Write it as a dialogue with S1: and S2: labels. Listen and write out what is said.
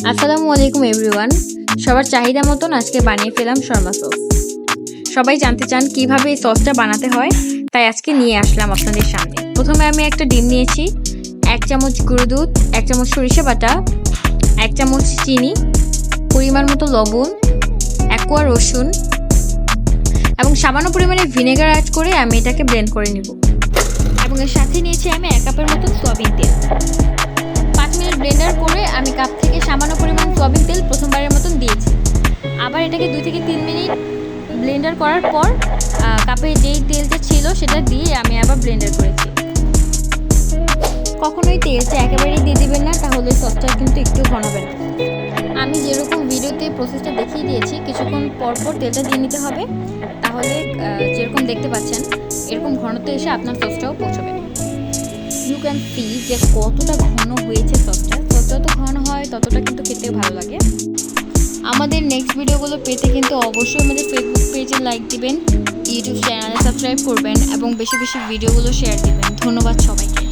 S1: আসসালামু আলাইকুম এভরিওয়ান। সবার চাহিদা মতন আজকে বানিয়ে ফেলাম শর্মা সস। সবাই জানতে চান কিভাবে এই সসটা বানাতে হয়, তাই আজকে নিয়ে আসলাম আপনাদের সামনে। প্রথমে আমি একটা ডিম নিয়েছি, 1 চামচ গুঁড়ো দুধ, 1 চামচ সরিষা বাটা, 1 চামচ চিনি, পরিমাণ মতো লবণ, 1 কোয়া রসুন এবং সামান্য পরিমাণে ভিনেগার অ্যাড করে আমি এটাকে ব্লেন্ড করে নিব। এবং এর সাথে নিয়েছি আমি 1 কাপের মতন সয়াবিন তেল। 5 মিনিট ব্লেন্ডার করে আমি কাপ থেকে সামান্য পরিমাণ সয়াবিন তেল প্রথমবারের মতন দিয়েছি। আবার এটাকে 2 থেকে 3 মিনিট ব্লেন্ডার করার পর কাপে যেই তেলটা ছিল সেটা দিয়ে আমি আবার ব্লেন্ডার করেছি। কখনোই তেলটা একেবারেই দিয়ে দিবেন না, তাহলে সসটা কিন্তু একটু ঘন হবে না। আমি যেরকম ভিডিওতে প্রসেসটা দেখিয়ে দিয়েছি, কিছুক্ষণ পর পর তেলটা দিয়ে নিতে হবে, তাহলে যেরকম দেখতে পাচ্ছেন এরকম ঘনত্ব এসে আপনার সসটাও পৌঁছবে। ইউ ক্যান সি যে কতটা ঘন হয়েছে সসটা। সস যত ঘন হয় ততটা কিন্তু খেতে ভালো লাগে। আমাদের নেক্সট ভিডিওগুলো পেতে কিন্তু অবশ্যই আমাদের ফেসবুক পেজে লাইক দিবেন, ইউটিউব চ্যানেলে সাবস্ক্রাইব করবেন এবং বেশি বেশি ভিডিওগুলো শেয়ার দিবেন। ধন্যবাদ সবাইকে।